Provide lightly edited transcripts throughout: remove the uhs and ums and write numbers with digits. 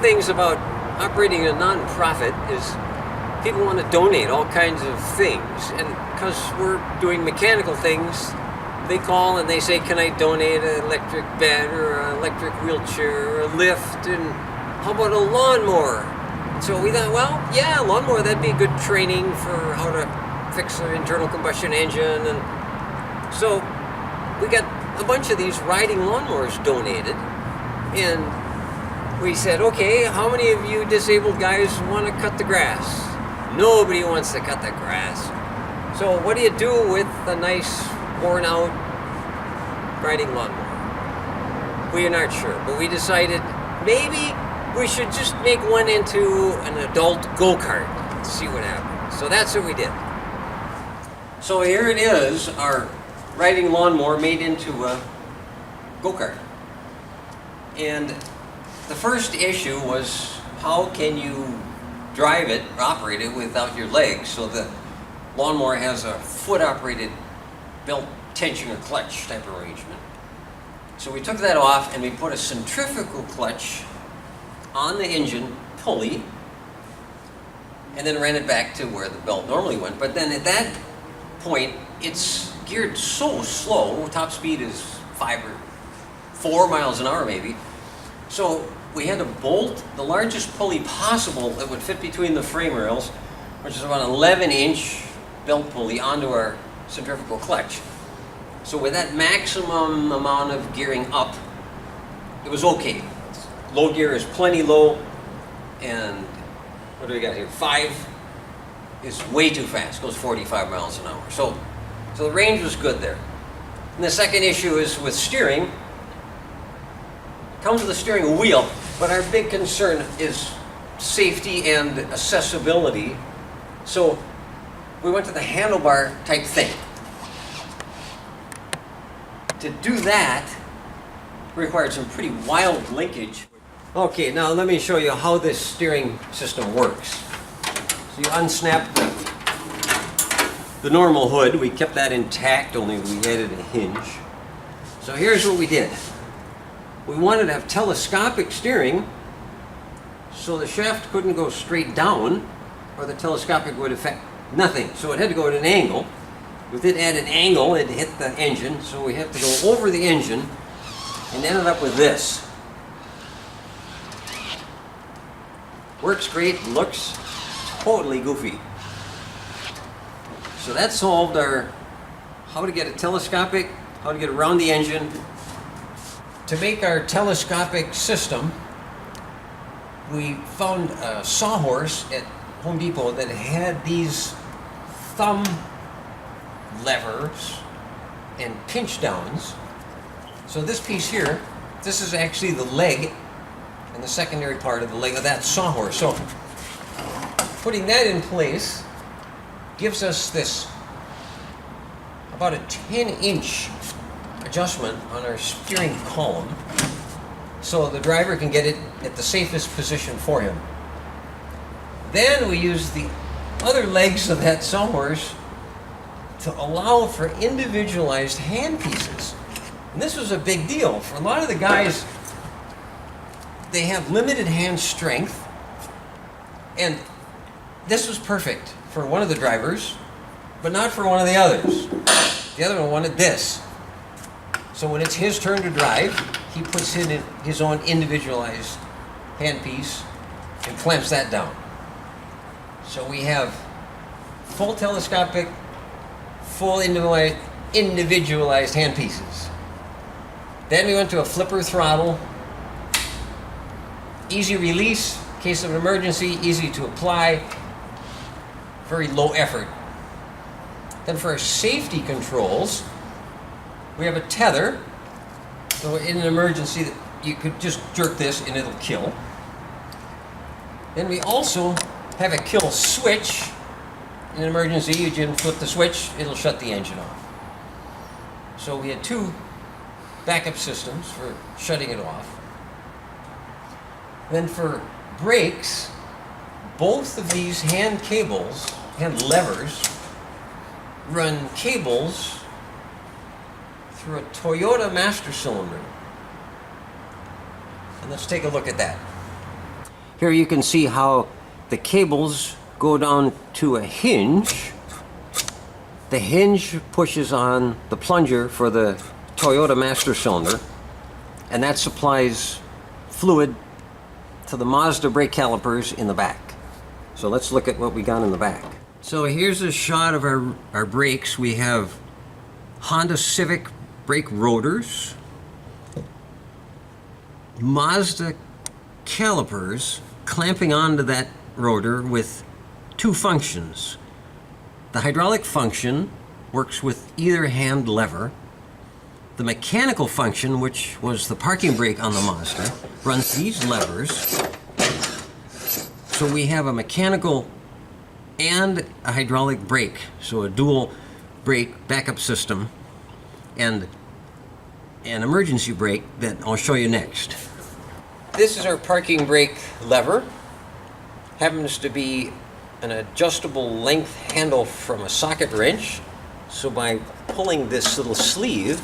things about operating a non-profit is people want to donate all kinds of things, and because we're doing mechanical things, they call and they say, can I donate an electric bed or an electric wheelchair or a lift, and how about a lawnmower? So we thought, well, yeah, a lawnmower, that'd be good training for how to fix an internal combustion engine. And so we got a bunch of these riding lawnmowers donated, and we said, okay, how many of you disabled guys want to cut the grass? Nobody wants to cut the grass. So what do you do with a nice, worn out riding lawnmower? We are not sure, but we decided maybe we should just make one into an adult go-kart and see what happens. So that's what we did. So here it is, our riding lawnmower made into a go-kart. And the first issue was, how can you drive it, operate it without your legs? So the lawnmower has a foot-operated belt tension or clutch type arrangement. So we took that off and we put a centrifugal clutch on the engine pulley and then ran it back to where the belt normally went. But then at that point, it's geared so slow, top speed is 5 or 4 miles an hour maybe. So we had to bolt the largest pulley possible that would fit between the frame rails, which is about an 11-inch belt pulley, onto our centrifugal clutch. So with that maximum amount of gearing up, it was okay. Low gear is plenty low, and what do we got here? 5 is way too fast, goes 45 miles an hour. So the range was good there. And the second issue is with steering. It comes with a steering wheel, but our big concern is safety and accessibility. So we went to the handlebar type thing. To do that required some pretty wild linkage. Okay, now let me show you how this steering system works. So you unsnap the normal hood. We kept that intact, only we added a hinge. So here's what we did. We wanted to have telescopic steering, so the shaft couldn't go straight down, or the telescopic would affect nothing. So it had to go at an angle. With it at an angle, it hit the engine, so we have to go over the engine, and ended up with this. Works great, looks totally goofy. So that solved our how to get it telescopic, how to get around the engine. To make our telescopic system, we found a sawhorse at Home Depot that had these thumb levers and pinch downs. So this piece here, this is actually the leg and the secondary part of the leg of that sawhorse. So putting that in place gives us this about a 10-inch adjustment on our steering column, so the driver can get it at the safest position for him. Then we use the other legs of that sawhorse to allow for individualized hand pieces. And this was a big deal. For a lot of the guys, they have limited hand strength, and this was perfect for one of the drivers, but not for one of the others. The other one wanted this. So when it's his turn to drive, he puts in his own individualized handpiece and clamps that down. So we have full telescopic, full individualized handpieces. Then we went to a flipper throttle. Easy release, in case of an emergency, easy to apply, very low effort. Then for our safety controls, we have a tether. So in an emergency, you could just jerk this and it'll kill. Then we also have a kill switch. In an emergency, you can flip the switch, it'll shut the engine off. So we had 2 backup systems for shutting it off. Then for brakes, both of these hand levers, run cables through a Toyota master cylinder. And let's take a look at that. Here you can see how the cables go down to a hinge. The hinge pushes on the plunger for the Toyota master cylinder, and that supplies fluid to the Mazda brake calipers in the back. So let's look at what we got in the back. So here's a shot of our brakes. We have Honda Civic brake rotors, Mazda calipers clamping onto that rotor with two functions. The hydraulic function works with either hand lever. The mechanical function, which was the parking brake on the Mazda, runs these levers. So we have a mechanical and a hydraulic brake, so a dual brake backup system and an emergency brake that I'll show you next. This is our parking brake lever. Happens to be an adjustable length handle from a socket wrench. So by pulling this little sleeve,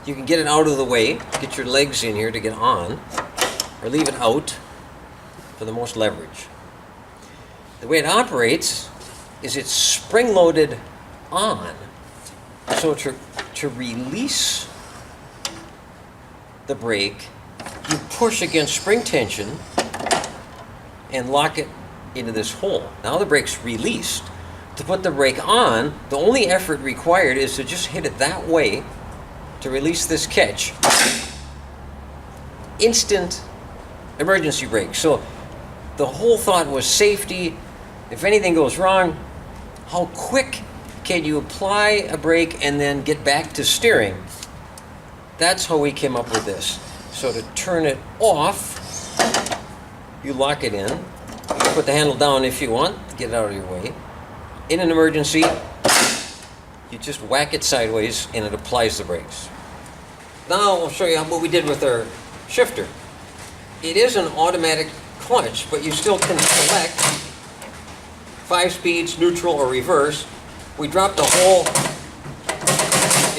you can get it out of the way, get your legs in here to get on, or leave it out for the most leverage. The way it operates is it's spring-loaded on. So to release the brake, you push against spring tension and lock it into this hole. Now the brake's released. To put the brake on, the only effort required is to just hit it that way to release this catch. Instant emergency brake. So the whole thought was safety. If anything goes wrong, how quick can you apply a brake and then get back to steering? That's how we came up with this. So to turn it off, you lock it in. You put the handle down if you want, get it out of your way. In an emergency, you just whack it sideways and it applies the brakes. Now I'll show you what we did with our shifter. It is an automatic clutch, but you still can select 5 speeds, neutral, or reverse. We dropped a hole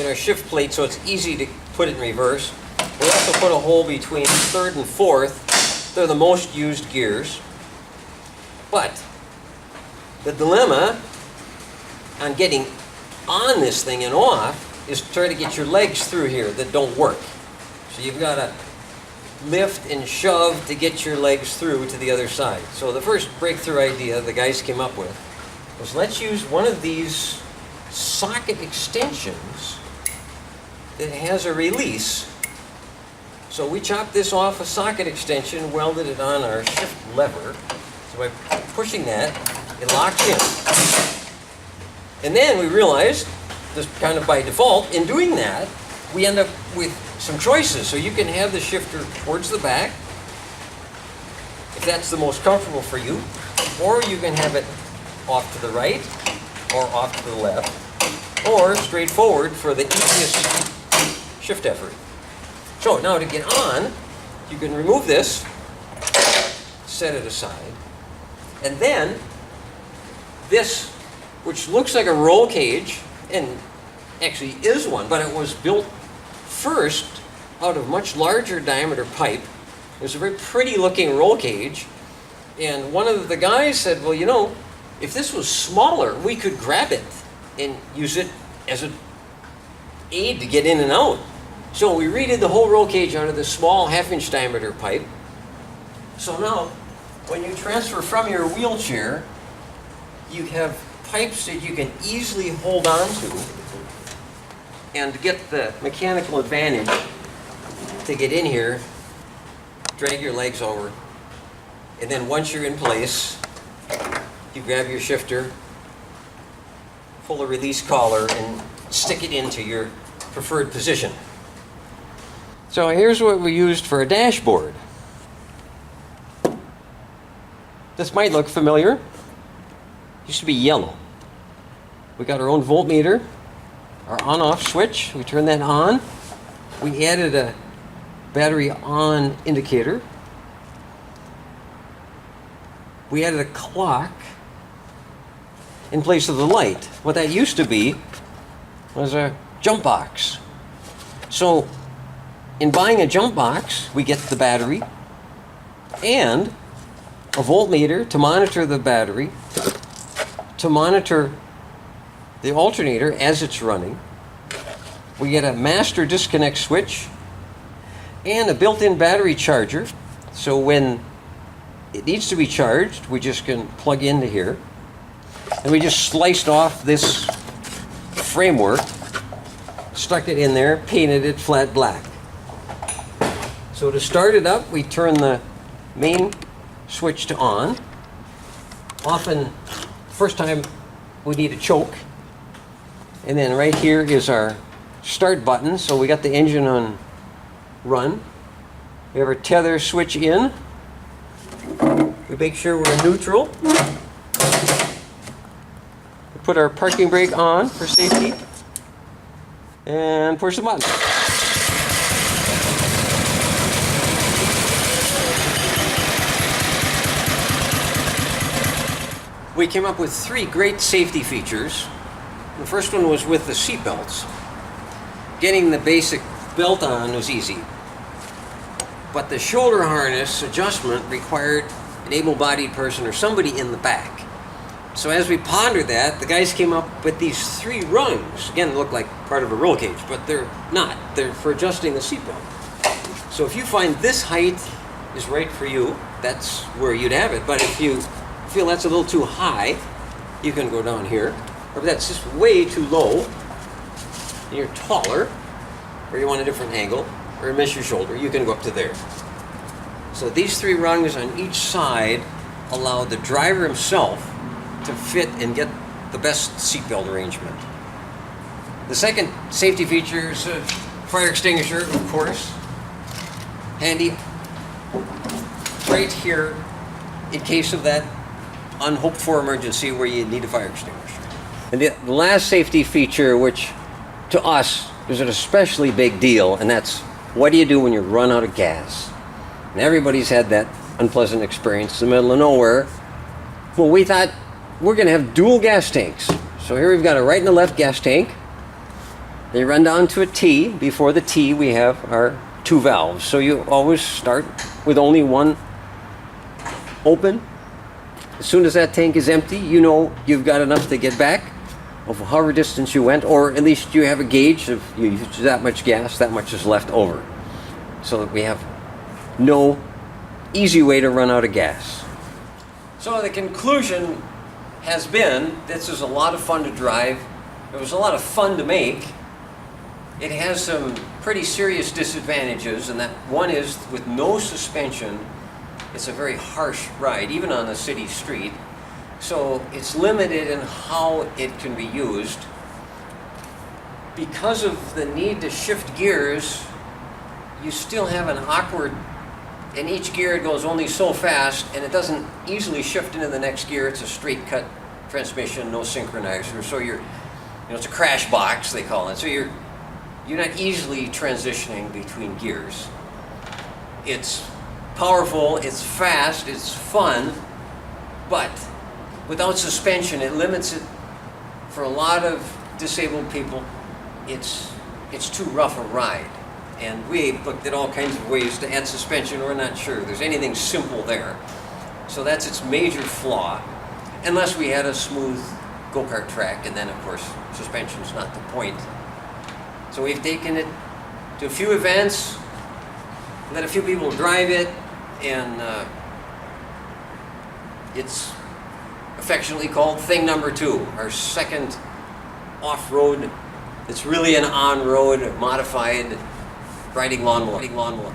in our shift plate so it's easy to put it in reverse. We also put a hole between 3rd and 4th. They're the most used gears. But the dilemma on getting on this thing and off is to try to get your legs through here that don't work. So you've got to lift and shove to get your legs through to the other side. So the first breakthrough idea the guys came up with was, let's use one of these socket extensions that has a release. So we chopped this off a socket extension, welded it on our shift lever. So by pushing that, it locks in. And then we realized, just kind of by default, in doing that, we end up with some choices. So you can have the shifter towards the back, if that's the most comfortable for you, or you can have it off to the right, or off to the left, or straight forward for the easiest shift effort. So now to get on, you can remove this, set it aside, and then this, which looks like a roll cage, and actually is one, but it was built first out of much larger diameter pipe. It was a very pretty looking roll cage, and one of the guys said, well, you know, if this was smaller, we could grab it and use it as an aid to get in and out. So we redid the whole roll cage out of this small 1/2-inch diameter pipe. So now, when you transfer from your wheelchair, you have pipes that you can easily hold on to and get the mechanical advantage to get in here, drag your legs over, and then once you're in place, you grab your shifter, pull the release collar, and stick it into your preferred position. So here's what we used for a dashboard. This might look familiar. It used to be yellow. We got our own voltmeter, our on-off switch. We turned that on. We added a battery on indicator. We added a clock in place of the light. What that used to be was a jump box. So in buying a jump box, we get the battery, and a voltmeter to monitor the battery, to monitor the alternator as it's running. We get a master disconnect switch and a built-in battery charger. So when it needs to be charged, we just can plug into here. And we just sliced off this framework, stuck it in there, painted it flat black. So to start it up, we turn the main switch to on. Often, first time we need a choke. And then right here is our start button. So we got the engine on run. We have our tether switch in. We make sure we're in neutral. We put our parking brake on for safety. And push the button. We came up with 3 great safety features. The first one was with the seat belts. Getting the basic belt on was easy. But the shoulder harness adjustment required an able-bodied person or somebody in the back. So as we pondered that, the guys came up with these 3 rungs. Again, they look like part of a roll cage, but they're not. They're for adjusting the seatbelt. So if you find this height is right for you, that's where you'd have it. But if you feel that's a little too high, you can go down here. Or if that's just way too low, and you're taller, or you want a different angle, or you miss your shoulder, you can go up to there. So these 3 rungs on each side allow the driver himself to fit and get the best seatbelt arrangement. The second safety feature is a fire extinguisher, of course. Handy right here in case of that unhoped for emergency where you need a fire extinguisher. And the last safety feature, which to us is an especially big deal, and that's what do you do when you run out of gas? And everybody's had that unpleasant experience in the middle of nowhere. Well, we thought we're going to have dual gas tanks. So here we've got a right and a left gas tank. They run down to a T. Before the T, we have our 2 valves. So you always start with only one open. As soon as that tank is empty, you know you've got enough to get back of however distance you went, or at least you have a gauge of you used that much gas, that much is left over. So that we have no easy way to run out of gas. So the conclusion has been, this is a lot of fun to drive. It was a lot of fun to make. It has some pretty serious disadvantages, and that one is with no suspension, it's a very harsh ride, even on a city street. So it's limited in how it can be used. Because of the need to shift gears, you still have an awkward, in each gear it goes only so fast, and it doesn't easily shift into the next gear. It's a straight cut transmission, no synchronizer. So it's a crash box, they call it. So you're not easily transitioning between gears. It's powerful, it's fast, it's fun, but without suspension, it limits it. For a lot of disabled people, it's too rough a ride. And we looked at all kinds of ways to add suspension. We're not sure there's anything simple there. So that's its major flaw, unless we had a smooth go-kart track, and then of course suspension's not the point. So we've taken it to a few events, let a few people drive it, and it's affectionately called Thing Number 2, our second off-road. It's really an on-road modified riding lawnmower.